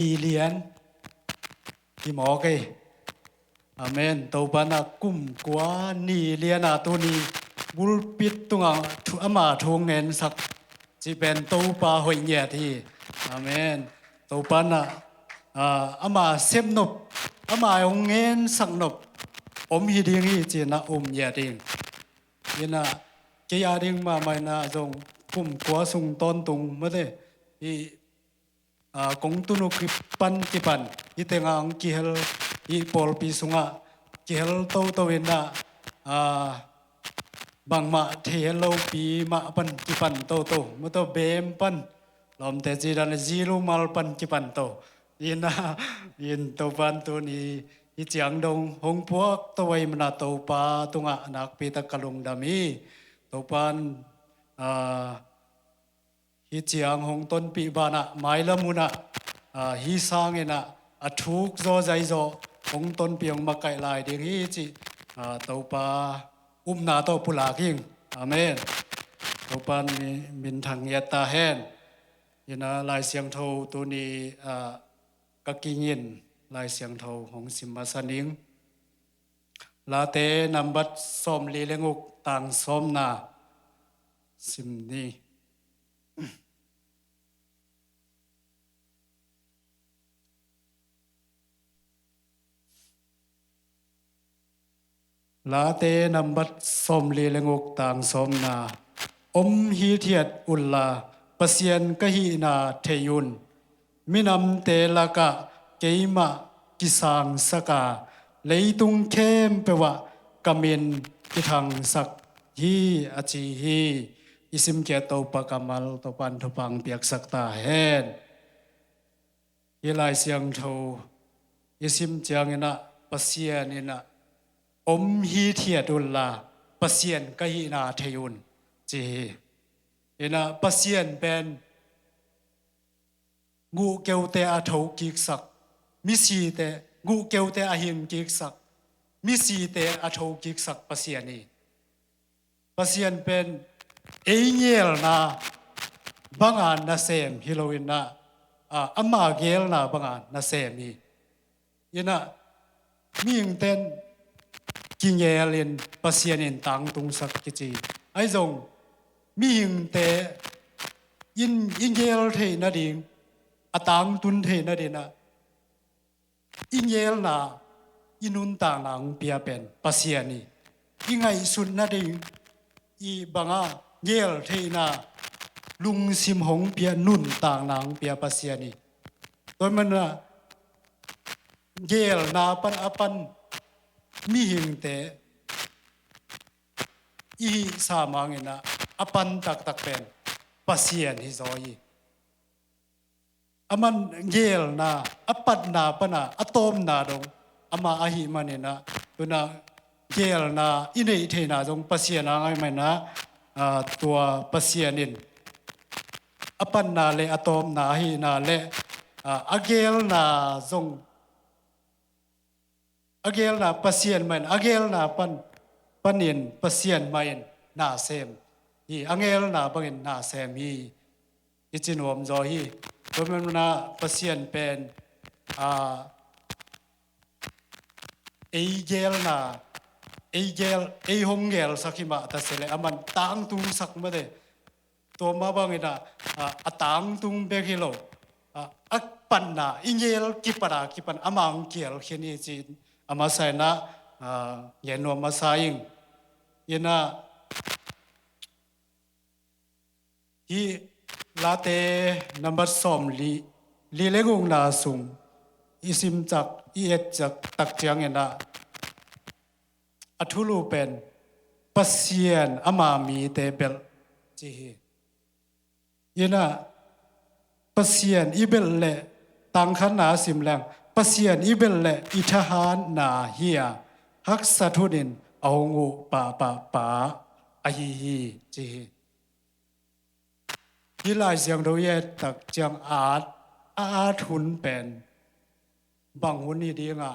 đi liền thì mỏ cái amen tàu bana kum quá ni liền à tu ni bul pit tung à thu ama thong nen sak chỉ bên tàu pa hội nhẹ thì amen tàu bana ama xem nộp ama ông nghe sak nộp hi ding hi chỉ na nhẹ ding ina cái ding mà mày na dùng kum quá sung ton tung mà thế thì kung tunu kipan itengang kihel i pol pisunga kihel to ina bang ma thelo pi ma pan kipan to muto bem pan lom te jiran zero mal pan kipan to ina in to pan tu ni i chiang dong hong puak to wai mana to pa tunga nak pi ta kalung dami to pan hi chiang hong ton pi bana mai la muna hi sang ena athuk zo zai zo hong ton piang ma kai lai ding hi chi to pa na to pula king amen to pan min thang ya ta hen ina lai siang tho tu ni ka kingin lai siang tho hong sim ma saning la te number som li lenguk tang som na sim ni lá tế nằm bắt xóm lì lê ngục tàng xóm na hi thiệt ulla pasien kahi na theyun minam te laka keima kisang saka leitung khem pewa kamin kithang sak hi achi hi isim ke to pakamal to pan thupang piak sakta hen ilai siang tho isim changena pasien ina hi thiệt ulla pasien kahi na theyun chi ina pasien ben ngu kêu te a thâu kik sak mi si te ngu kêu te a hin kik sak mi si te a thâu kik sak pasien ni pasien ben engel na bangan na sem hiloin na ama gel na bangan na sem ni ina ming ten kingelin pasienin tang tung sak kichi ai zong mi hing te ingel the na ding atang tun the na dina ingel na inun tang nang pia pen pasieni ingai sun na ding i banga ngel the na lung sim hong pia nun tang nang pia pasieni toy man na ngel na pan apan mi hing te i samangena apan tak pen pasien hi zoi aman ngel na apat na pana atom na dong ama ahi manena tuna ngel na inei the na dong pasien angai mai na tua pasienin apan na le atom na hi na le agel na zong agel na pasien man agel na panin pasien main na sem hi angel na bangin na sem hi ichinom zo hi tomen na pasien pen eigel na ei hongel sakima ta sele aman tang tung sak ma de to ma bangina atang tung be hilo akpan na ingel kipan amang kiel kheni chin ama sai na yeno ma saing ina hi late number som li lengung na sung isim chak iet chak tak chiang ena athulu pen pasien ama mi te bel chi ina pasien ibel le tang khan na sim lang pasien ibel le ithahan na hia hak sathunin aungu pa ahi hi chi hi lai siang do ye tak chiang art hun pen bang hun ni dinga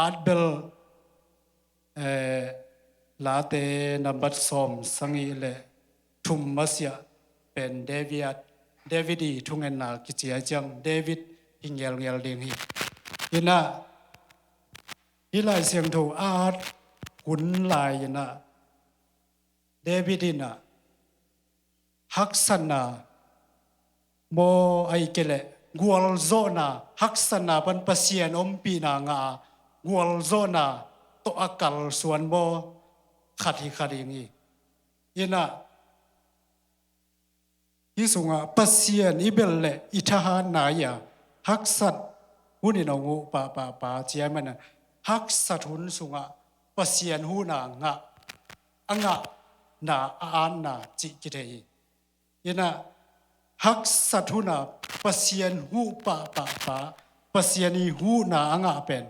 art bel la te number som sangi le thum masia pen devidi thungen na kichia chang david หิงเงลดิงฮียินะฮิลายเสียงถูอาดหุนลายยินะเดวิดินะฮักษณาโมไอเกเลกัวลโซนาฮักษณาปันปัสเซียนอมปีนางากัวลโซนาโตอากาลส่วนโมขัดฮิขัดยิงฮียินะฮิสุงะปัสเซียนอิเบลเลอิทหานนายาฮักษัตหุนินงูปาเจียมันนะฮักษัตหุนสุงะปัสเซียนหูนางะอ่างะนาอานนาจิกิเทยยินะฮักษัตหุนาปัสเซียนหูปัสเซียนีหูนาอ่างะเป็น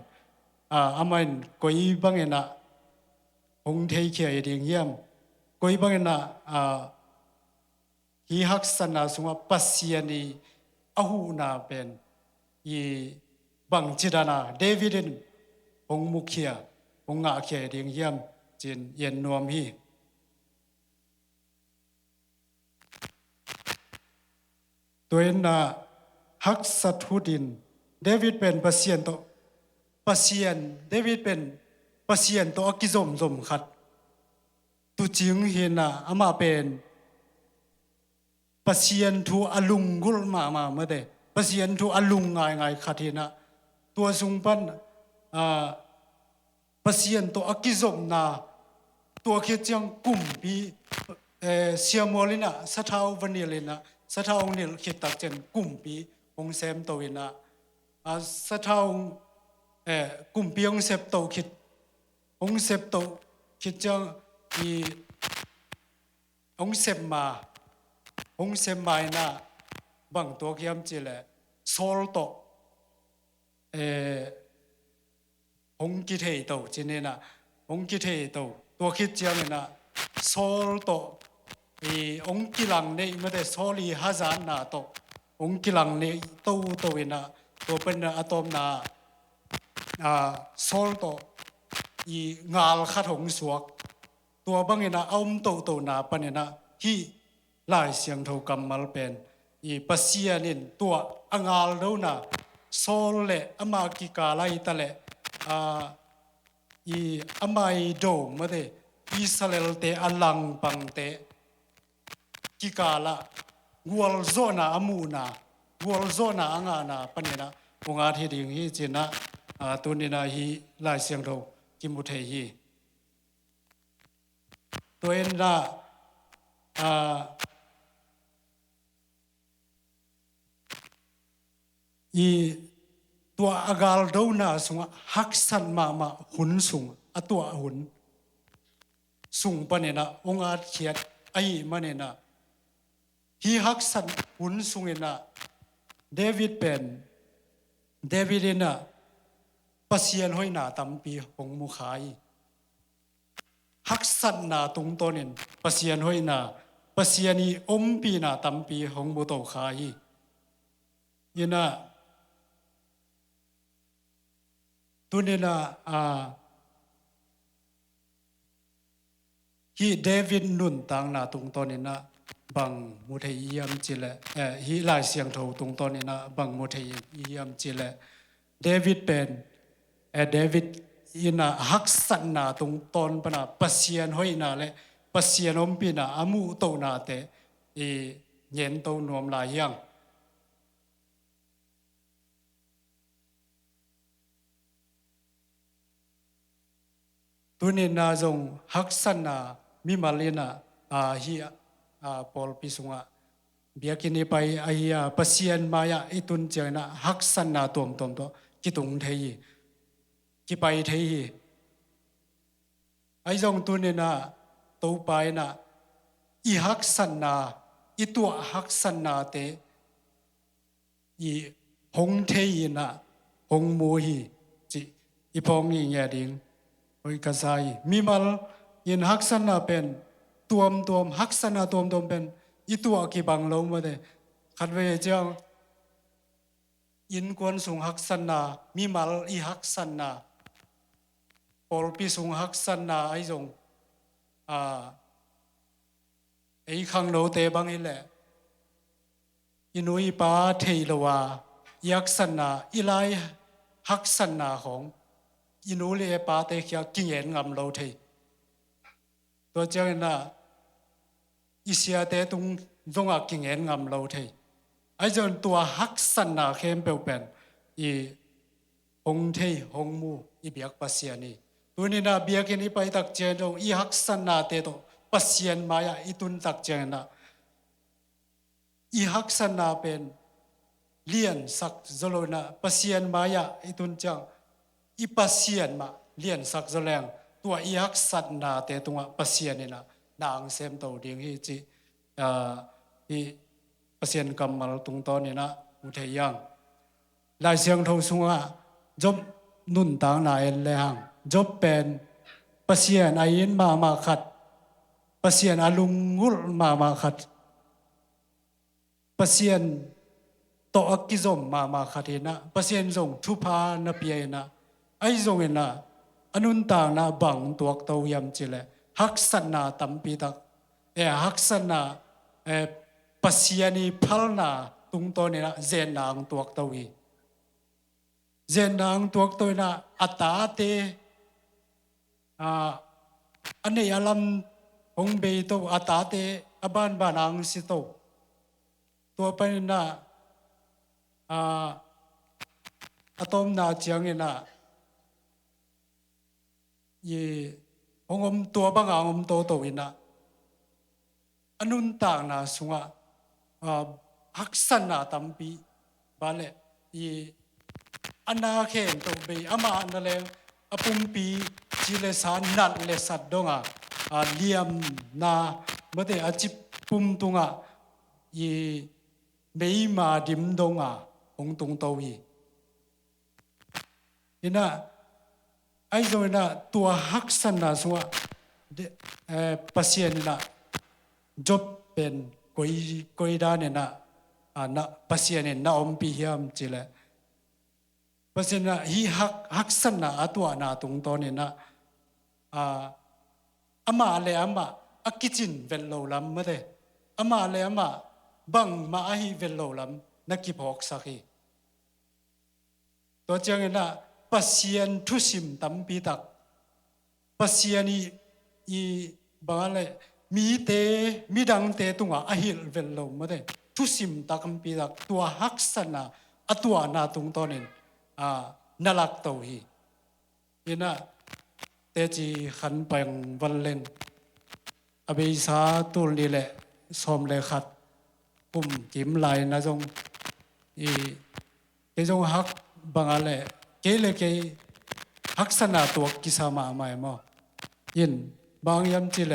อามันก็อีบังเงินะหงเทยเขียดิ่งเยี่ยมก็อีบังเงินะฮีฮักษณาสุงะปัสเซียนีอาหูนาเป็นยีบังจิดานาเดวิดินหงมุขเขียหงอาเขียดิ่งเยี่ยมจินเย็นนวมฮีตัวเองนะฮักษะทุดินเดวิดเป็นปัสเซียนโตปัสเซียนเดวิดเป็นปัสเซียนโตอกิจมขัดตุจิงเห็นนะอามาเป็นปัสเซียนทูอลุงกุลมาเมื่อเดปัสเซียนทูอลุงง่ายขัดเห็นนะตัวสุงปันปัสเซียนโตอกิจมนาตัวเขียจังกุ่มปีเซียมอลินะสะเทาวันนี้เลยนะสะเทาเนี่ยคิดตักเจนกุ่มปีองเซมโตวินะสะเทากุ่มปีองเซมโตคิดองเซมโตคิดจังอีองเซมมานะบางตัวเขียมจีเลยโซลโตองกิเทโตจีเนี่ยนะองกิเทโตตัวคิดจังนะโซลโตองกิลังเนี่ยไม่ได้โซลีฮัจานนาโตองกิลังเนี่ยโตวินะตัวเป็นอะตอมนาโซลโตงาลขัดหงสวกตัวบางเนะเอาโตนาปนนะที่ลายเสียงเท่ากัมมัลเป็นปัสเซียนินตัวงาลดูนะโซลเละอามากิกาไลตะเละอามาโดไม่ได้อิสราเอลเตอลังปังเตกิกาละกัวลโซนาอามูนากัวลโซนาอ่างานาปนนะพงอาทิดิ่งฮีจีนะตัวนี้นะฮีลายเสียงเรากิมุเทฮีตัวเองนะตัวอากาลดูนะสุงฮักสันมาหุนสุงตัวหุนสุงปนนะองอาเขียดไอมันนะฮีฮักสันหุนสุงนะเดวิดนะปัสเซียนห้อยนาตัมปีหงมุขายฮักสันนาตรงต้นินปัสเซียนห้อยนาปัสเซียนีอมปีนาตัมปีหงมุโตขายยินะตัวนี้นะฮีเดวิดนุนตังนาตรงต้นินะบังมุทัยยามจิเลฮีลายเสียงโทตรงต้นินะบังมุทัยยามจิเลเดวิดเป็นเดวิดยินะฮักสันนาตรงต้นปนะปัสเซียนห้อยนาเลปัสเซียนอมปีนาอามูโตนาเตเย็นโตนวมลายยังตัวนี้นาจงฮักสันนามิมาลีนาฮีปอลปิสุงะเบียกินีไปปัสเซียนมายาอิตุนเจนะฮักสันนาตัวกิตุงเทยกิไปเทยไอจงตัวนี้นะตัวไปนะอีฮักสันนาอีตัวฮักสันนาเตอีหงเทยนะหงมูฮีจิอีพองอีเงียดิงโอยกระไซมีมัลยินฮักษณะเป็นตัวฮักษณะตัวเป็นอีตัวกีบังลงมาเดขัดเวเจ้ายินกวนสูงฮักษณะมีมัลอีฮักษณะปอลปีสูงฮักษณะไอจงไอขังโนเตบังอีแหละอินุยปาเทลวา ยักษณะอีไลฮักษณะของอินูเลปาเตเคียกิเงนงำเราเทตัวเจ้าน่ะอิเสียเตตุงจงอากิเงนงำเราเทไอ้จนตัวฮักษณะเข้มเปลเป็นอีหงเทหงมูอีเบียกปัสเซียนีตัวนี้น่ะเบียกินอีไปตักเจนงอีฮักษณะเตโตปัสเซียนมายาอีตุนตักเจนน่ะอีฮักษณะเป็นเลียนสักจโลนะปัสเซียนมายาอีตุนจังอีปัสเซียนมาเลียนสักจแรงตัวอีฮักษณะเตตุงปัสเซียนนี่นะนางเซมโตดิ่งฮีจีอีปัสเซียนกำมาตุงตอนนี่นะอุทัยยังลายเสียงทงสุงะจบนุ่นต่างนายเลยหังจบเป็นปัสเซียนอายินมาขัดปัสเซียนอาลุงกุลมาขัดปัสเซียนโตอักกิจมมาขัดนะปัสเซียนจงทุพานาเปียนะไอจงนะอนุนต่างนะบังตัวเตายำจิเลฮักษณะตัมปีตักฮักษณะปัสเซียนีพัลนาตุงตัวนี่นะเจนนางตัวเตวีเจนนางตัวตัวนะอัตตาเตอันนี้อลัมองเบยโตอัตตาเตอบานบานางสิโตตัวไปนะอะตอมนาเจียงนี่นะยี่องมตัวบางองมโตโตอินะอนุนต่างนะสุงะฮักษณะตัมปีบาเลยี่อนาเข็นโตเบยอามานั่นแหละอปุ่มปีจิเลสานนัดเลสัดดงเลียมนาเมื่อเดอจิปุ่มตุงยี่เบยมาดิมดงองตุงโตวีอินะไอ้ตรงนั้นตัวฮักษณะสัวปัสเซียนนะจบเป็นกุยดานนะนะปัสเซียนนะอมพิยามจิเลปัสเซียนนะฮีฮักษณะตัวนาตรงตอนนี้นะอามาเลยอามาอักกิจินเวลโลลัมไม่ได้อามาเลยอามาบังมาฮีเวลโลลัมนักกิพอกสักทีตัวเจ้าเนี่ยปัสเซียนทุสิมตัมปีตักปัสเซียนีอีบางอะไรมีดังเตตุงอหิลเวลโลมาได้ทุสิมตักปีตักตัวฮักษณะตัวนาตุงตอนนี้นลักตัวฮียินะเตจีขันไปวันเล่นอเบยสาตุลนี่แหละสมเลขัดปุ่มกิมไหลนะจงจงฮักบางอะไรเกลเกฮักษณะตัวกิสามาไม่มอยินบางยามจิเล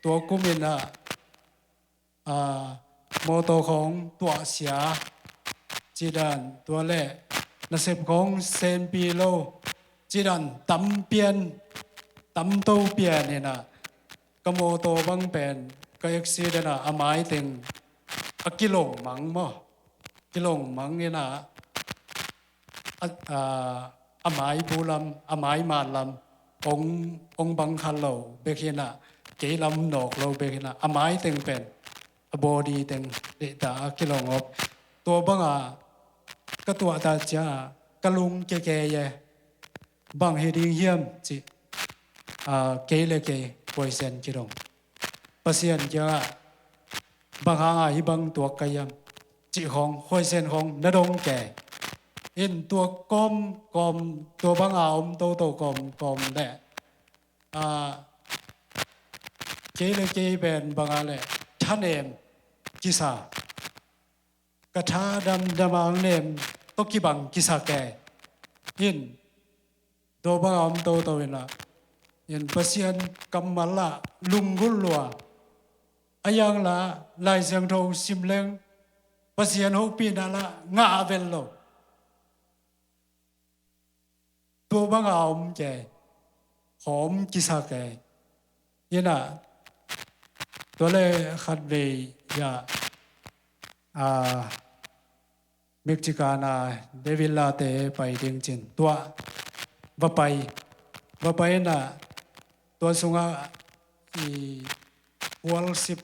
ตัวกุมินะโมโตของตัวเสียจีดันตัวเล่นักเสพของเซนปีโลจีดันตั้มเปียนตั้มโตเปียนเนี่ยนะกโมโตบังเป็นก็ยักษีเดนะอามายติงกิโลมังมอกิโลมังเนี่ยนะอามายบูลัมอามายมาลัมองบังคันโลเบกินะเกลัมนอกโลเบกินะอามายติงเป็นบอดีติงเดตากิโลงบตัวบังก็ตัวตาจ้ากะลุงเกยบังเฮดิงเฮียมจิเกเลเกปอยเซนกิโลปัสเซียนจ้าบางหางฮิบังตัวกายมจิของหอยเซนของนดงแก่เห็นตัวกอมตัวบางอมโตกอมแหละเกเลเกเป็นบางอะไรท่านเอ็มกิสากระทาดำมังเนมตกิบังกิสาแกยินตัวบางอมโตเวนะยินปัสเซียนกัมมาละลุงกุลลัวอายังละลายเสียงโทซิมเลงปัสเซียนหกปีนั่นละงาเวลโลตัวบางอมแกหอมกิสาแกยินะตัวเลยขัดเบียเม็กซิกานาเดวิลลาเตไปดิงจินตัวว่าไปน่ะตัวสุงวอลสิบ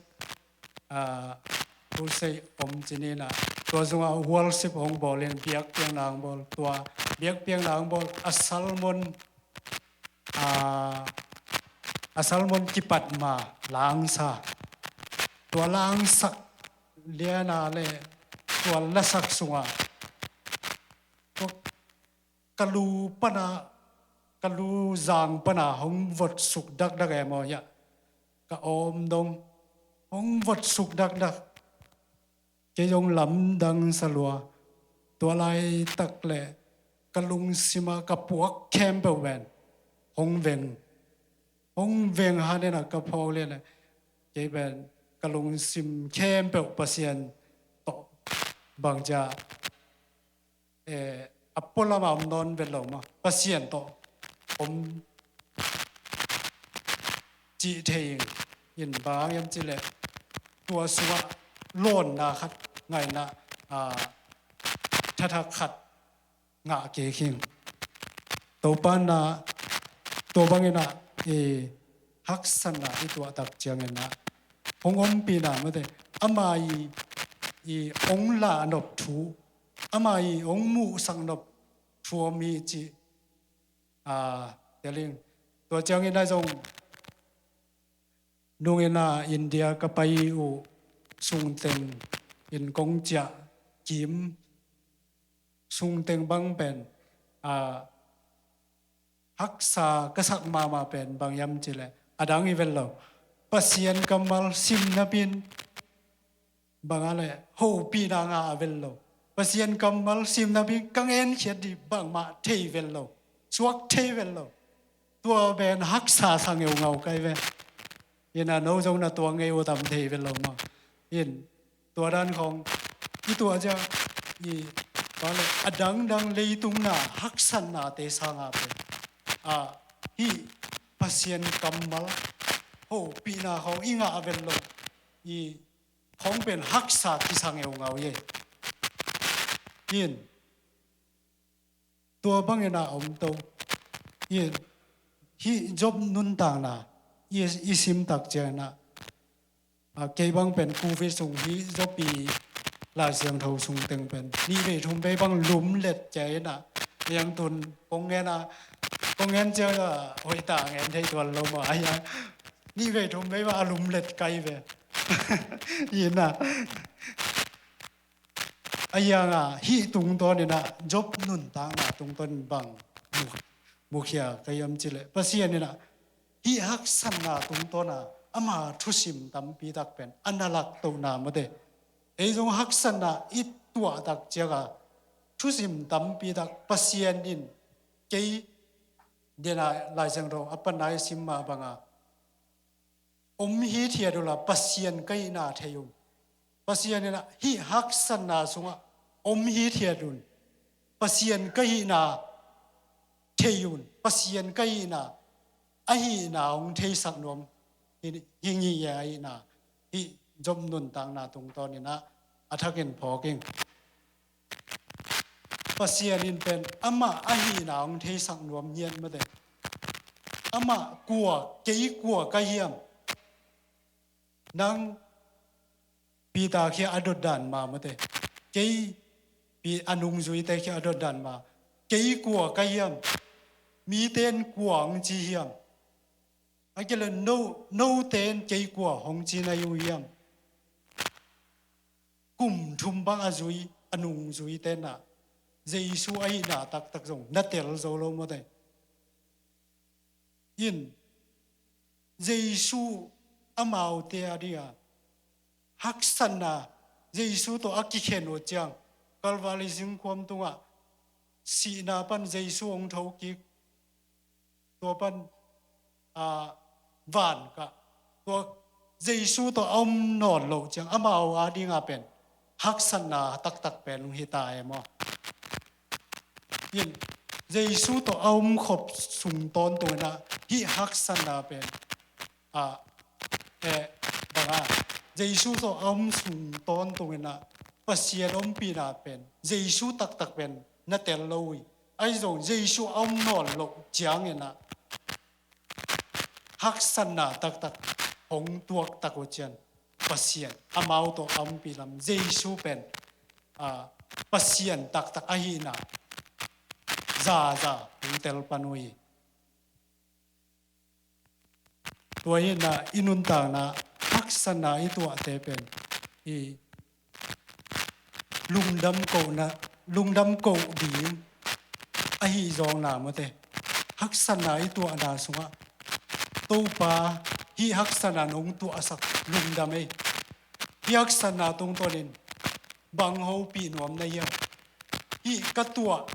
ผู้ใส่อมจินีน่ะ ตัวสงวอลสิบองบอลเล่นเบียกเปียงนางบอลตัวเบียกเปียงนางบอลอัสลมนกิปัดมาลางซาตัวลางสักเลียนาเลตัวละสักสงตัวกะลูปนากะลูจางปนาหงวดสุกดักดักเอมอยะกะอมดงหงวดสุกดักดักเกยงลำดังสลัวตัวลายตักเละกะลุงสิมากะปวกแคมเปแวนหงเวงฮาเนี่ยนะกะพอเลยนะเกยเป็นกะลุงสิมแคมเปปะเซียนโตบางจะอัปปลามานอนเวลมาปะเซียนโตผมจีเทียงยินบางยำจิเลตัวสวะโลนนะครับไงนะถ้าขัดงะเกคิงตัวปานะตัวบางนะฮักษณะที่ตัวตักเจียงนะหงอมปีนะเมื่อเดอามาองลานบทูอามาองมูสังนบทัวมีจีเดี๋ยวลิงตัวเจียงได้จงนุ่งนาอินเดียก็ไปอยู่สุงเต็งอินกงเจียจิมสุงเต็งบางเป็นฮักษากษักมาเป็นบางยำจิเลอดังอีเวลเราปัสยันกำมัลซิมนับินบางอะไรโฮปีนางาเวลเราปัสยันกำมัลซิมนับินกังเอ็นเขียดดีบางมาเทเวลเราสวกเทเวลเราตัวเป็นฮักษาสังเงาไกเวยินโน้จงน่ะตัวเงวตำเทเวลเรามายินตัวด้านของที่ตัวจะก็เลยดังเลยตุงน่ะฮักษณน่ะเตสังอาเป็นฮีปัสยันกำมัลโหปีนาของอิงอาเวลโลของเป็นฮักษาที่สังเงาเย่ยินตัวบางอย่างน่ะอมโตยินฮีจบนุนต่างน่ะอีซิมตักเจนะเกี่ยบังเป็นกูฟิสุงฮีจบปีลาเสียงเท่าสุงเต็งเป็นนี่ไปทุ่มไปบังลุมเล็ดใจนะยังตุนกงเงินกงเงินเจ้าหอยตาเงินที่ตัวเรามาไอ้นี่ไปทุ่มไปว่าลุมเล็ดไกลไปยินนะไอ้ยังฮีตุงตัวนี่นะจบนุนต่างนะตุงต้นบังมุขยาก็ยำจิเลปัสยานี่นะฮีฮักษณะตุงตัวน่ะอามาทุสิมตำปีดักเป็นอันนักตัวน่ะมาเดไอ้จงฮักษณะอีตัวดักเจ้าทุสิมตำปีดักปัสยันอินเกยเดน่าลายจังเราอัปปนายสิมมาบังฮีเทียดุละปัสยันเกยนาเทียมปัสยันนี่นะฮีฮักษณะสงฮีเทียดุนปัสยันเกยนาเทียุนปัสยันเกยนาไอ้หนาองเทสักนวมยิงยี่ไอ้หนาที่จมนุนต่างนาตรงตอนนี้นะอัฐกินพอกิ่งปัสยานินเป็นอามาไอ้หนาองเทสักนวมเย็นมาเด็กอามากัวเกี่ยกัวกะเยี่ยมนังปีตาเขียอดดันมาเด็กเกี่ยปีอนุงจุยเตเขียอดดันมาเกี่ยกัวกะเยี่ยมมีเต้นกวางจีเยี่ยมไอ้เจ้าเลยโน้เต้นเกี่ยกว่าหงจีนายuyamกุมทุมบังอาจุยอนุงจุยเต้นน่ะเจสูไอ้น่ะตักจงนัดเตลโซโลมาได้ยินเจสูอามาวเตียดีอ่ะฮักษณะเจสูตัวอักขิเขนวจังกัลวาลิซิงความตัวสีนาปันเจสูองเท้ากิกตัวปันวานก็ตัวเจสูตัวอมนอนโลจังอามาวอาดีงาเป็นฮักษณะตักเป็นลุงฮิตายมั้งยินเจสูตัวอมขบสุงตอนตัวน่ะฮิฮักษณะเป็นบางเจสูตัวอมสุงตอนตัวน่ะปัสยาอมปีนาเป็นเจสูตักเป็นนัดเตลโลยไอ้ตรงเจสูอมนอนโลจังเน่ะฮักษณะตักหงตัวตักวจันปัสยาอามาวตัวอมปีลำเจสูเป็น pasien tak tak ahina za tel panui tuaina inunta na haksana itu atepen I lungdam ko ding ahi zong na mate haksana itu ana sunga topa hi haksana nong tu asak lungdam ei hi haksana tong tonin bang ho pi nuam na yang hi katua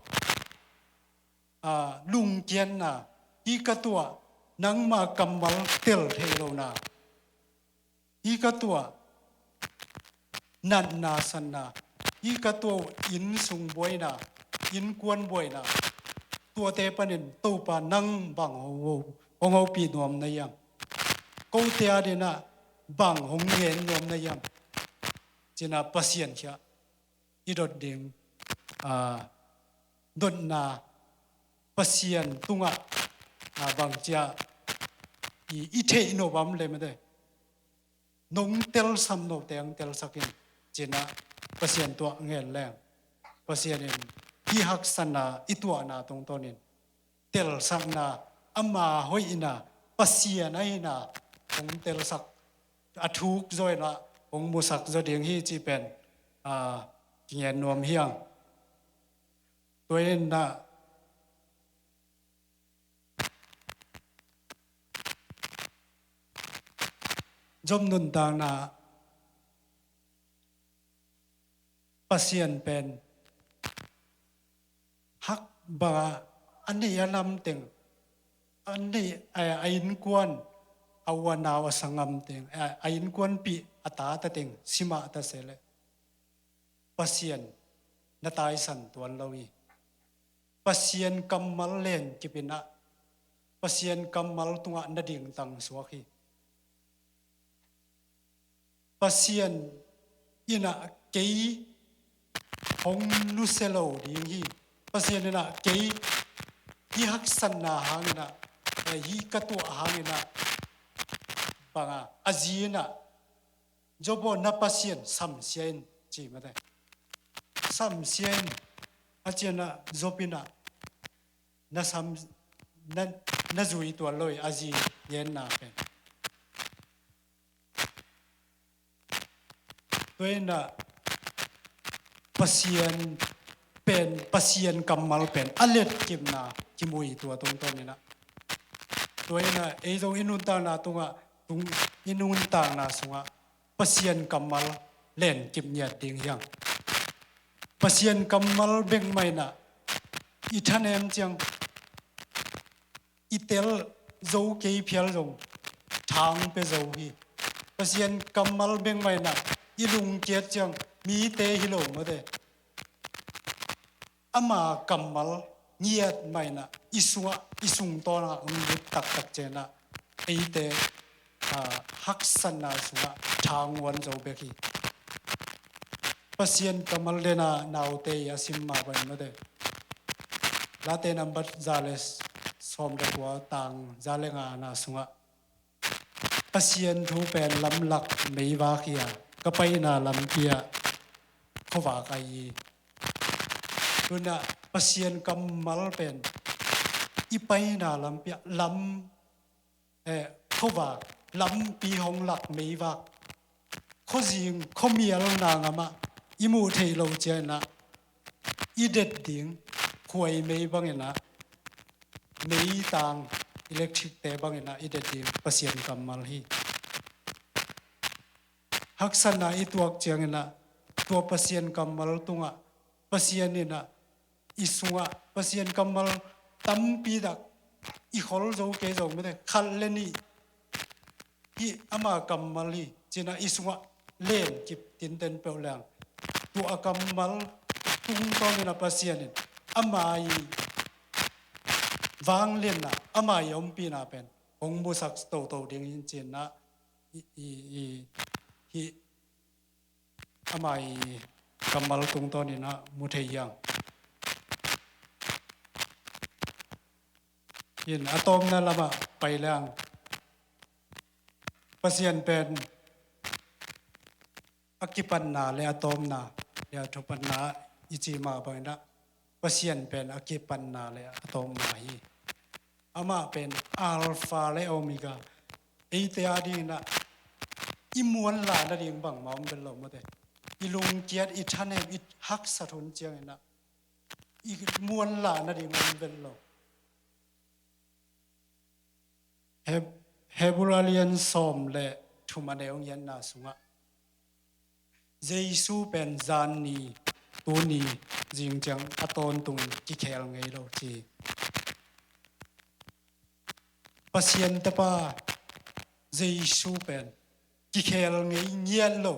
lung kian na hi katua nang ma kamal tel thelo na hi katua nan na san na hi katua in sung boy na in kwan boy na tua te panin topa nang bang ho pi nuam na yang ko te ade na bang hong ngen nuam na yang china pasien kya idot ding dot na pasien tunga bang chia I the no bam le me de nong tel sam no teng tel sakin china pasien tua ngel leng pasien in hi hak sana itua na tong tonin tel sak na ama hoi ina pasien ai na ong tel sak athuk zoi na ong musak zo ding hi chi pen ngien nuam hiang toin na jom nun tang na pasien pen hak ba ani alam teng ani ain kwan awana wasangam teng ain kwan pi ata ta teng sima ta sele pasien na tai san tuan lawi pasien kamal len kipina pasien kamal tunga na ding tang suaki pasien ina kei hong lu selo ding hi pasien ina kei hi hak san na hangina hi katu hangina banga azina jobo na pasien sam sien chi mate sam sien achena zopina na sam na zui to loi azi yen na pen toina pasien kamal pen alet kimna kimui tua tong tonina toina ezo inunta na tunga tung inunta na sunga pasien kamal len kimnya ding yang pasien kamal beng mai na ithanem chang itel zo ke phial zong thang pe zo hi pasien kamal beng mai na ilung kiat chang mi te hilo ma de ama kamal ngiat mai na isung to na ngut tak chena eite haksan na sunga thang wan zo be ki pasien kamal lena naute yasim ma ban ma de late number zales som da kwa tang zalenga na sunga pasien thu pen lam lak mei wa khia ka pai na lam pia khowa kai tuna pasien kamal pen ipai na lam pia lam khowa lam pi hong lak mei wa khojing khomial na ngama imu thei lo chena idet ding khoi mei bangena mei tang electric te bangena idet ding pasien kamal hi haksana ituak changena to pasien kamal tunga pasien ina isunga pasien kamal tampi dak I hol zo ke zo me khalleni hi ama kamal hi china isunga len kip tin ten pelang tu akamal tung to na pasien amai wang len na amai om pi na pen ong bu sak to ding in chin na hi amai kamal tung to ni na mu thei yang in atom na lama pai lang pasien pen akipan na le atom na เดี๋ยวทุปันนาอิจิมาบังนะปัสยันเป็นอากิปันนาเลยอะตอมมาฮีอามาเป็นอัลฟาและโอเมก้าไอเตียดีนะอิมวนลานะดิงบังมาเป็นลมมาเตอิลุงเกียดอิชันเออิฮักสะทุนเจียงนะอิมวนลานะดิงมันเป็นลมเฮบูราเลียนซอมและทุมาเนองยันนาสุงะเยซูเป็นจานนีตัวนี้จริงจังอัตอนตุงกิเคลไงเราจีปัสยันตะปาเยซูเป็นกิเคลไงเงียนเรา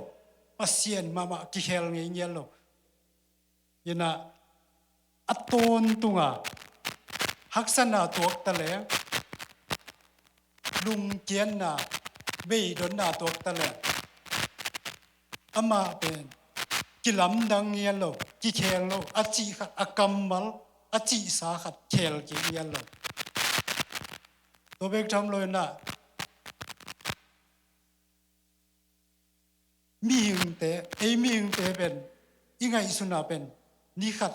ปัสยันมากิเคลไงเงียนเรายันนะอัตอนตุงะฮักษณะตัวตะเลลุงเกียนนาเบยดนนาตัวตะเลอามาเป็นกิลำดังเงียนโลกิเคลโลอาจิขัดอากำมัลอาจิสาขัดเคลกิเงียนโลตัวเบกทำเลยนะมีหิงเตมีหิงเตเป็นยังไงสุนาเป็นนี่ขัด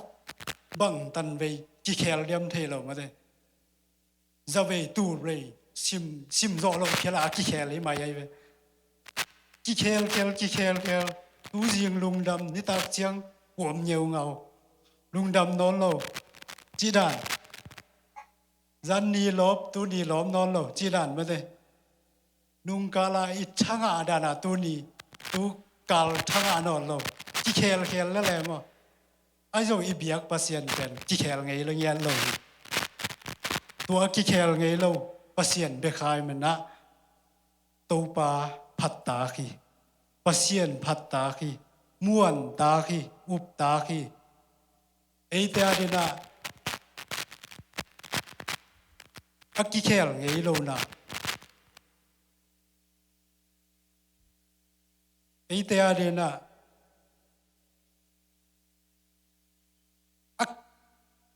บังตันเวกิเคลเดียมเทโลมาเลยจะเวตูเรซิมโซโลเคลากิเคลเลยมาใหญ่เวกิเคลตูเสียงลุงดำนิตาเสียงหัวเหี่ยวเงาลุงดำนอนโลจีดานจันนีลบตูนีลบนอนโลจีดานมาเลยนุงกาลาอิช่างอาดานาตูนีตูกาลช่างอานอนโลกิเคลแล้วแหละมั้งไอ้เจ้าอีเบียกปัสยันเป็นกิเคลไงเรื่องยันโลตัวกิเคลไงโลปัสยันเบคายมันนะตูปาพัตตาคีปัสยันพัตตาคีม้วนตาคีอุปตาคีไอเตียดินะอักกิเคลไงโลนะไอเตียดินะอัก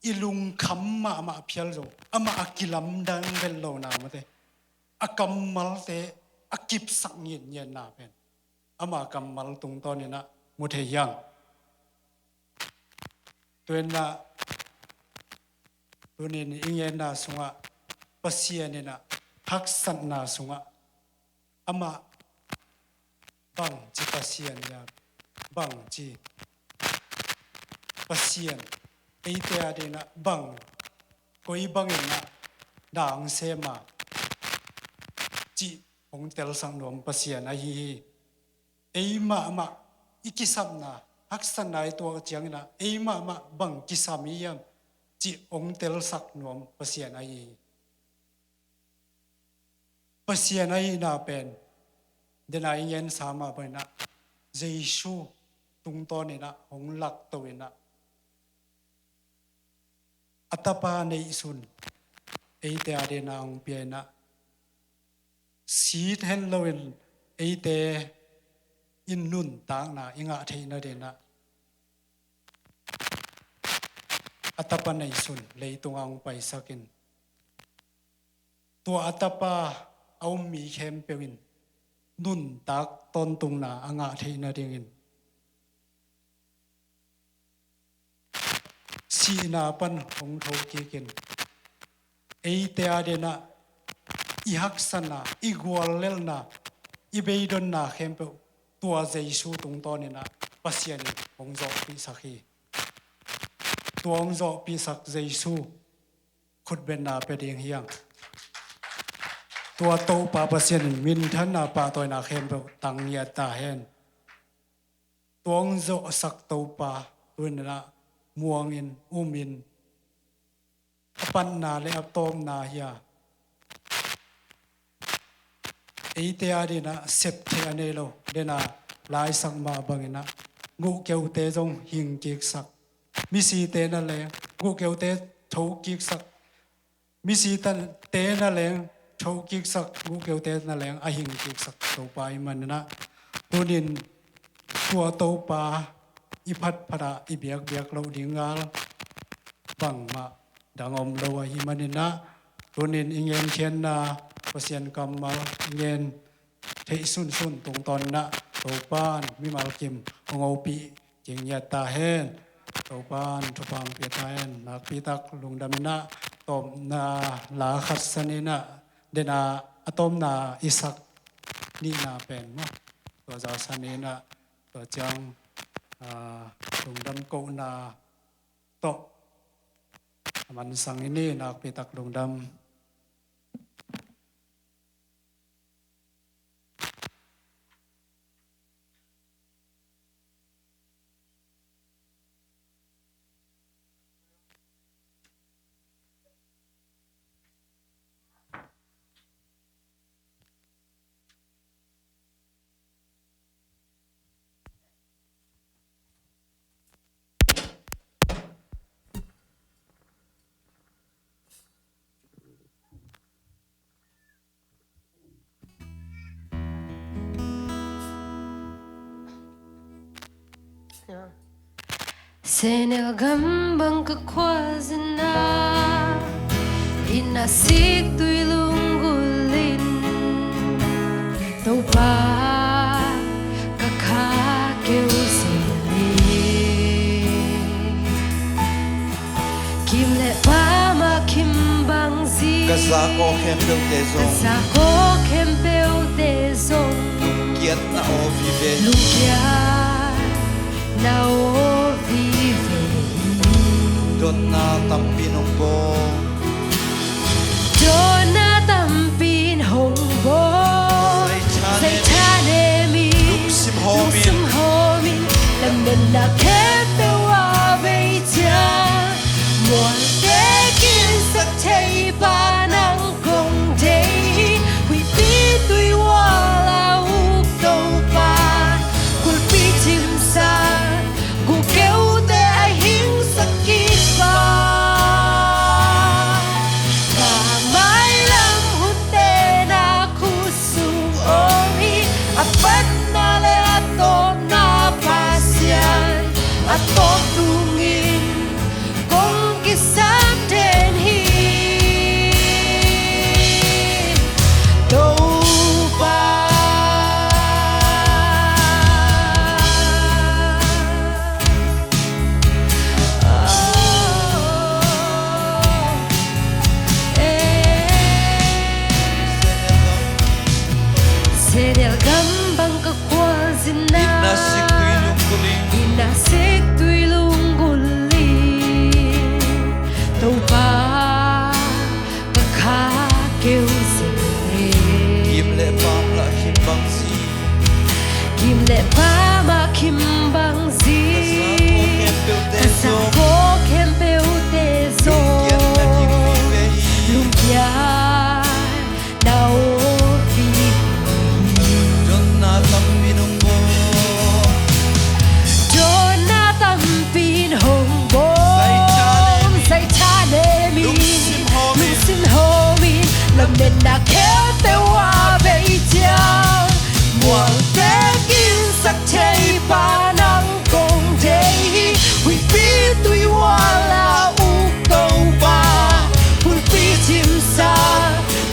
อิลุงคำมาเพียลโลอามาอักกิลัมดังเวลโลนามาเตอักกัมมัลเตอักกิบสังเงียนนาเป็นอามากัมมัลตรงตอนนี้นะมุเทยังตัวน่ะตัวนี้อิงเงินนาสุงะปัสยานี่นะฮักสันนาสุงะอามาบังจีปัสยานยาบังจีปัสยานไอเตียดีนะบังกุยบังเองนะด่างเสมาจีองเตลสังนวมปัสยานไอไอมาอิกิสัมนาฮักสันนายตัวเจียงนะไอมาบังกิสามียมจีองเตลสักนวมปัสยานไอปัสยานไอนาเป็นเดนายเงินสามาเป็นนะเยซูตุงตอนนี้นะองหลักตัวนะอัตปาในสุนไอเตอเดนาองเปียนะสีเห็นเราเป็นไอเตอินนุนต่างนะอิงอาเทนเดนะอัตปาในสุนเลยตรงองไปสักินตัวอัตปาเอามีเข้มเปวินนุนตักต้นตุงนาอ่างเทนเดงินสีนาปันหงทกีกินไอเตียเดนะอีฮักษณะอีกวอลเลลนะอีเบยดนนาเข้มเปตัวเจสูตรงตอนนี้นะปัสยานีหงจอกปีสักีตัวหงจอกปีสักเจสูขุดเป็นนาเปดียงเฮียงตัวโตปาปัสยานีมินทันนาปาตัวนาเข้มเปตังเนียตาเฮนตัวหงจอกสักโตปาตัวนี้นะม่วงอินอินปันนาเลอับตอมนาเฮียไอเตียดีนะเสพเทอเนโลเดนะลายสักมาบังนะงูเกวเตจงหิงกิกสักมิสีเตนั่นแหละงูเกวเตโชกิกสักมิสีตันเตนั่นแหละโชกิกสักงูเกวเตนั่นแหละอหิงกิกสักตัวไปมันนะตัวนินตัวโตปาอีพัดพระอีเบียกเราดิ่งงาบังมาดังอมโลหิมันนะตัวนินอิงเงินเชียนนาเปอร์เซ็นต์กรรมมาเงินเทสุนตรงตอนนะตัวป้านมิมาลกิมองเอาปีเก jing ya ta hen topan thupam pitaen nak pitak lungdamina tom na la khatsanina dena atom na isak ni na pen mo to za sanina to chang lungdam ko na to man sang ini nak pitak lungdam Senel gambang kekwazina inasik tui lunggulin topa kakakeu sili kimle pama kimbang zi Kasako kempel tezong kasako kempeu tezong Lukiat na o vive lukiat na o Don na tampinong po Dona tampin hongbo Say tanemi Luksim homin Luksim homin Lamin na kepe wa beija Muan tekin sa tay ba ng kong day Hui pitui wala ukto pa Kulpitim sa Gukeu te ay hing sakit Sedel gambang kekwazina Inasik tui lungguling Topa kakakeu sili Kimle pamla kimbang si Kimle pama kimbang zi Kasako kempeu tezo Lumpian na o Nên đã kéo theo hoa về cha Muang tekin sắc chay ba nang kong day Huy pi tui wala uk tàu ba Hun pi chim sa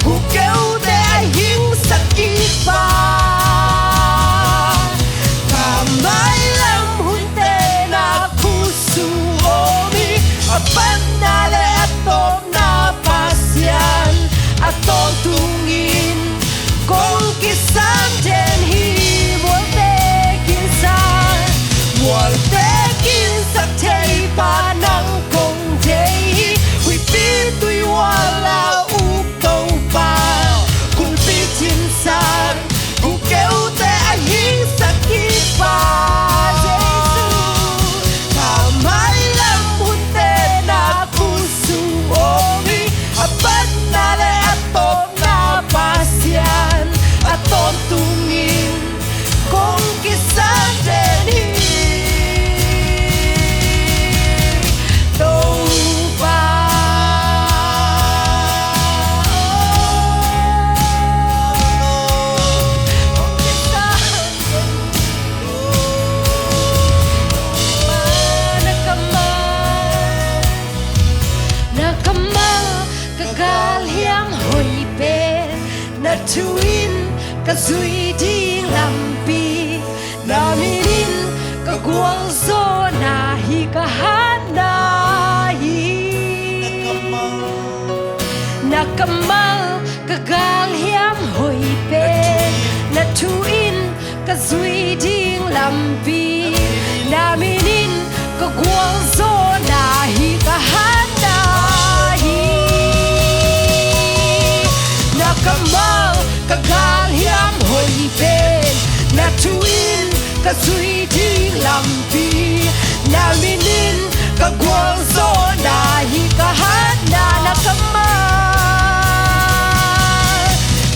Hu kêu te ai hing sắc ít ba Kamay lam hun te na kusu omi Apan na le atom na pasyan Atong tungin kong kisan den hi Mual tekin sa tay pa nang kong day Huy pi tui wala uk tàu pa Kun pi chin san Hu kêu te ai hing sakit pa Jesus Kamay lam hun te na kusu omi Apan na le atom na pasyan Atom tungin kong kisan den hi Tuin ka zui ding lampi na minin ka guang zo Nakamal kagal hiam hoi pe na tuin ka zui ding lampi na minin ka gwal zo na hi ka hana hi Nakamal kagal hiam hoi pe na tuin ka zui ding lampi na minin ka gwal zo na hi ka hana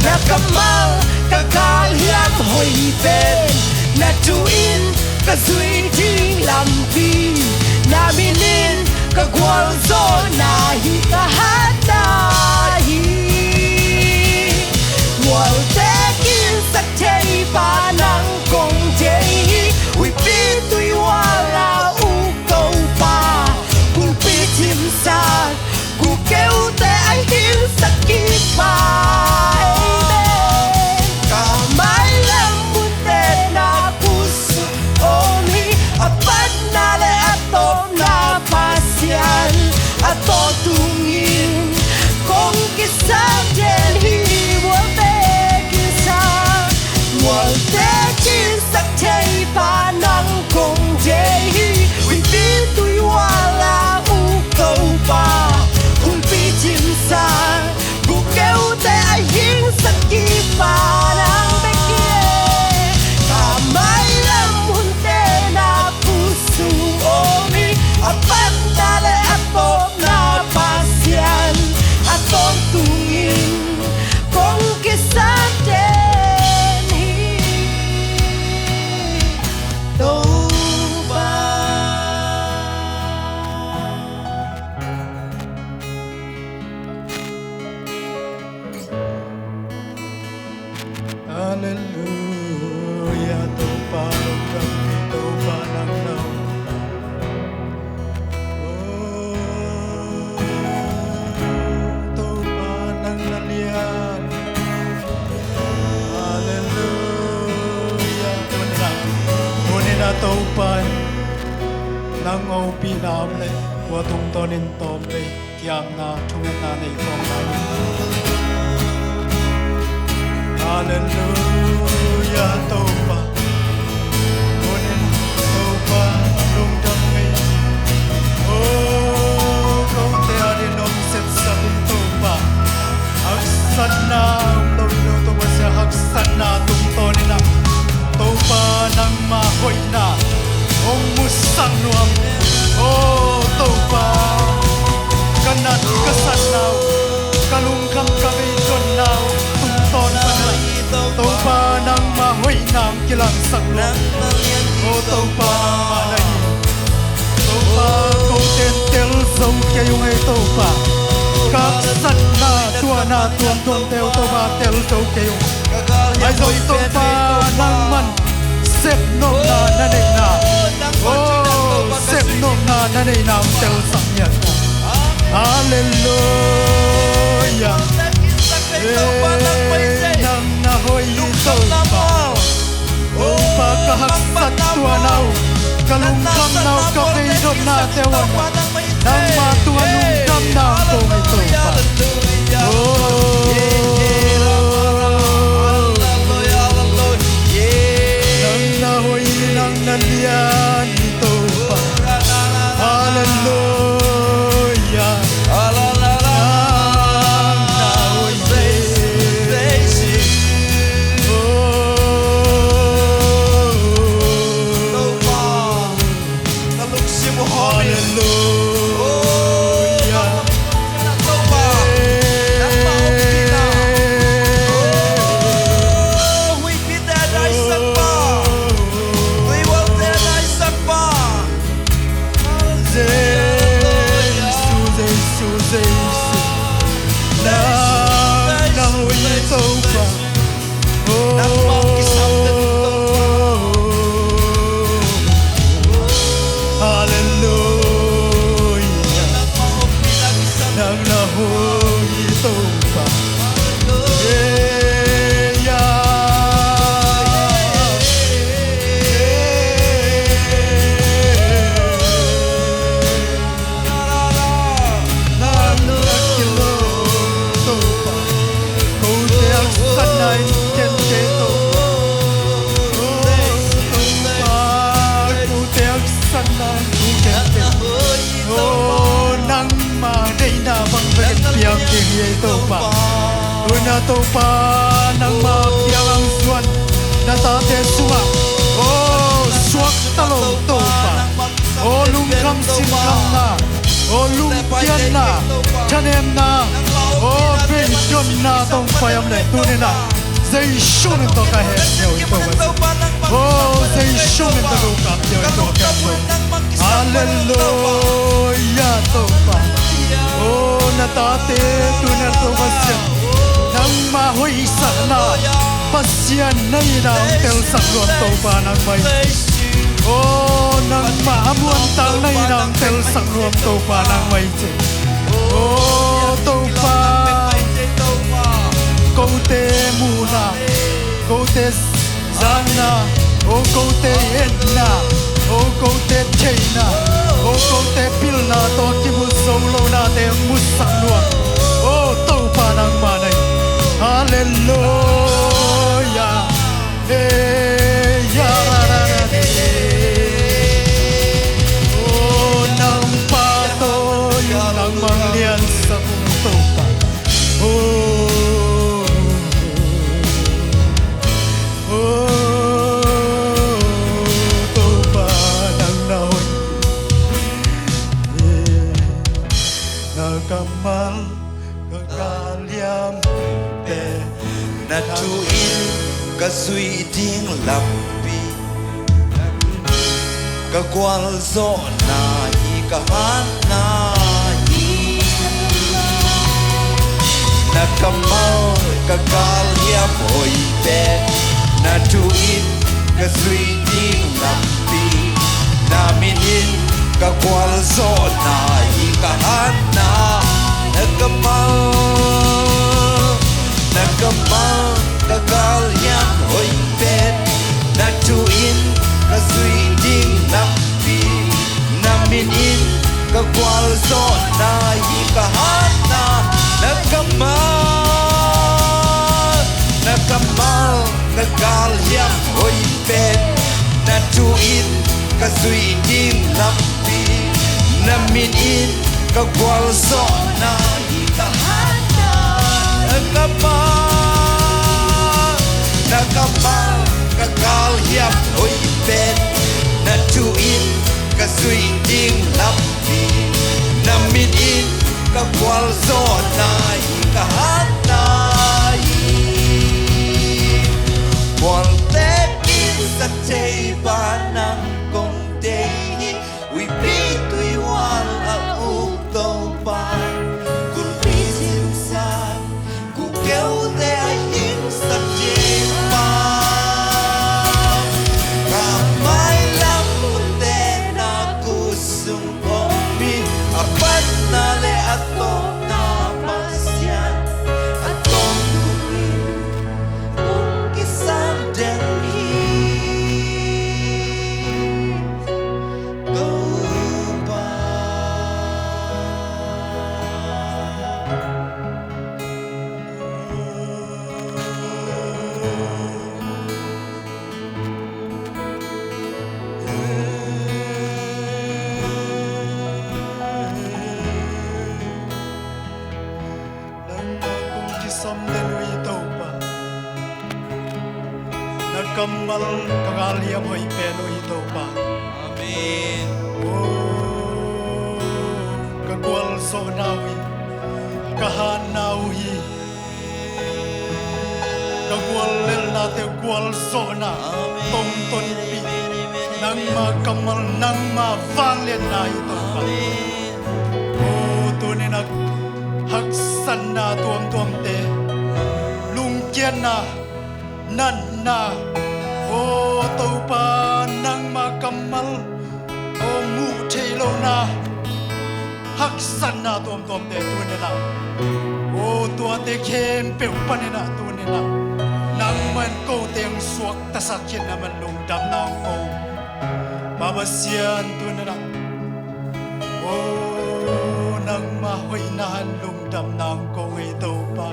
Nakamal kagal hiam hoi pen na tuin ka zui ding lampi na minin ka gwal zo na hi ka hana hi Wal te kin sak thei pa nang kong thei wi pi tui wala u câu pa kul pi tim sa ku kêu te ai hin sak ki pa Ato tungin kong kisang den hi walte kisang walte kisak thei pa nang kong jei wi pi tui wala u câu pa kul pi chim sa ku kêu te ai hin sak ki pa nang be kia ka mai lam hun te na pusu omi apan na le ato Atong tungin kong kisang den hi Toba Hallelujah, Toba Toba nang nang Tâu pan nang ngô pi nam le wa tung ton in tom le kiam na thung na nei kong na Hallelujah tâu pa onen tâu pa lung dam me oh kong te ade nom set sa tâu pa hak sat na lo lo to wa sa hak sat na tung ton na tâu pa nang ma hoi na ông musang nuam oh tâu pa kanat kasan nào kalung kam kabe don nào tung ton pa na tâu pa nang ma hoi nam kilang sang nuam oh tâu pa ma lai tâu pa kong ten tel zong ke yung ai tâu pa kak sat na tuam tuam tel tâu pa tel zong ke yung ai zong tâu pa nang man Sep nom na nanay na Oh Sep nom na nanay na tel sang yan Hallelujah Nang nahoy tâu pa Oh pagkahaksat tuwa naw Kalungkam naw kakay na tewan Nang matuanungkam na kong ito pa Oh Nandiyan ito pa Hallelujah Nang nahoy ye to pa tuna to pa nang ma piang ang suan na ta te sunga oh suak talong to pa oh lung kam sin kam na oh lung kian na chanem na oh ben jon na tong payam le tunina zai shun to ka he yo to ba oh zai shun to ka yo to ka hallelujah to pa oh na ta te tuna to ba sian nang ma hui sa na pasian nei na tel sak ro to pa nang mai oh nang ma amuan tal nei na tel sak ro to pa nang mai che oh to pa câu te muna câu te zana oh câu te enna oh câu te cheina oh câu te pilna to ki mu solo na te musak nuang oh to pa nang ma nei hallelujah hey ya ra ra oh nang pa to nang mang lian sa kung to pa oh kamal kaliam pe na tuin ka sui ding lampi ka kwal zo na hi ka han na hi na kamal ka kaliam hoi pe na tuin ka sui ding lampi na minin ka kwal zo na hi ka han na Nakamal kagal yang hoi pet na tuin ka sui ding lampi na minin ka kwal zo na hi ka hana nakamal kagal yang hoi pet na tuin ka sui ding lampi na minin ka kwal zo na hi ka hana nakamal kagal hiap hoi pet na tuin ka sui ding lampi na minin ka kwal zo na hi ka hana kwal te in sa te ba nang kong te we be tui wan a u to ba kun pi sim sa ku keu te a hin sa te ba ka mai lam te na ku sum o mi a pat na le a to na pasian a tom ku mi kung kisam den hi kamal kagaliam hoi pelo ito pa Amen. oh kagwal so nawi kahanawi kagwal lel na te gwal so na tong ton pi nang ma kamal nang ma vanglen na ito pa oh tunin haksan na tuam te lungkian na nan na oh tau pa nang makamal oh mu thelo na haksan na tom te tu ne na oh tua te khem pe pan na tu ne na nang man ko teng suak ta sakhin na man lung dam na ko baba sian tu ne na oh nang ma hoi na lung dam na ko e tau pa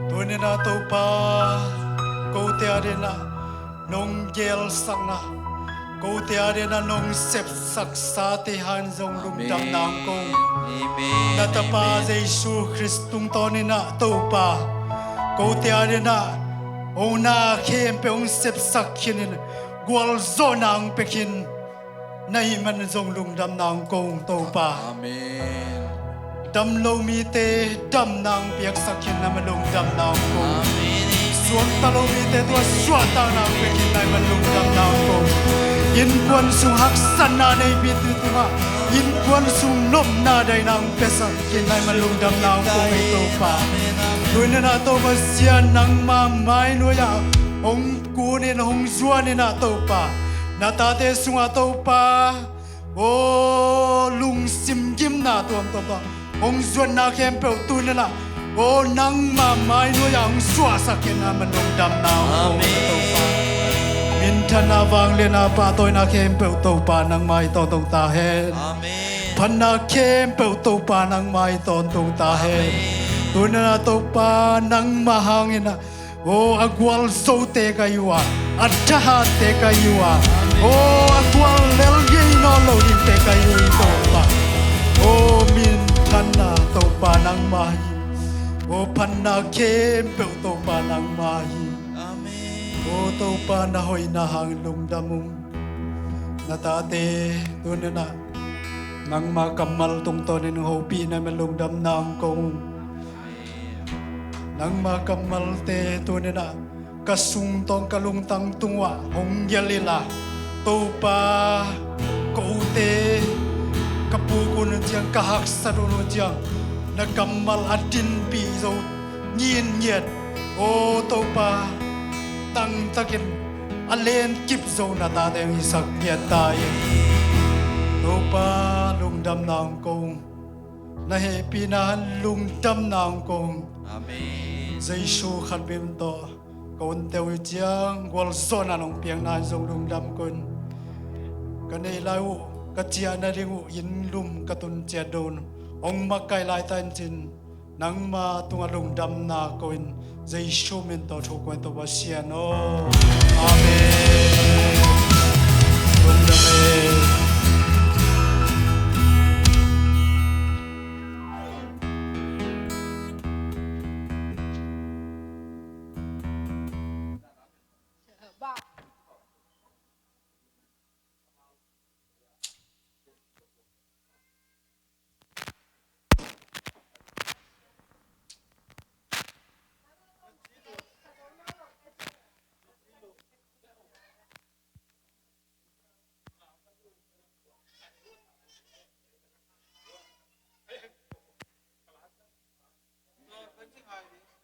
Tune na to pa ko te arena nong gel sang na กูเตียเรนะนงเสพศักษาติหันทรงลุงดำนางกง Amen. นาตาปาเยซูคริสต์ตุงตอนินะตูปากูเตียเรนะองนาเข้มเปองเสพสักขินกวลโซนางเปกินในมันทรงลุงดำนางกงตูปา Amen. ดำโลมีเตดำนางเปียกสักขินนะมันลุงดำนางกง Amen. ส่วนตะโลมีเตตัวสวดตานางเปกินในมันลุงดำนางกงยินควรสุหักสันนาในบิดตุมายินควรสุนมนาได้นางเปสักขินในมันลุงดำนางกงไอตูปาด้วยนาโตมาเสียนังมาไม่นัวยาองกูนี่นะองจวนนี่นะตูปานาตาเตสุงาตูปาโอ้ลุงซิมกิมนาตัวตัวองจวนนาเข้มเปตุนนะโอ้นังมาไม่นัวยาองสวาสักขินนะมันลุงดำนางกงตูปามินทนาวังเลนาปาตัวนาเข้มเปตูปานังไม่ตอนตงตาเห็น Amen. พันนาเข้มเปตูปานังไม่ตอนตงตาเห็นตัวนาตูปานังมาหางนะโอ้อากวลโซเตกายัวอัตถาเตกายัวโอ้อากวลเลลยีนอโลดิเตกายัวตูปาโอ้มินพันนาตูปานังมาฮีโอ้พันนาเข้มเปตูปานังมาฮี Amen. โอ้ตูปานาหอยนาหางลุงดามุงนาตาเตตัวนั้นนะนังมากำมัลตรงตอนนึงหูปีนั้นมันลุงดำนางกงนังมากำมัลเตตัวนั้นนะกระสุงตองกะลุงตังตุงวะหงยาลิลาตูปากูเตกะปูกุนเจียงกะหักสะดุนเจียงนักกำมัลอดินปีโซยีนเยียดโอ้ตูปาตั้งตะกินอเลนกิบโซนาตาเดงอิสักเนียตายตูปาลุงดำนางกงนะเฮปีนานลุงดำนางกง Amen. ใจชูขัดบิมโตกวนเตวิจียงกวลโซนานองเปียงนานทรงลุงดำกุนกันในลายวกัจเจียนาดิงุยินลุมกตุนเจียโดนองมาไกลายตันจินนังมาตุงลุงดำนากุนใจชูมินโตทุกวันตัววาเชียโนอาเมนลุงดำเอ Thank you.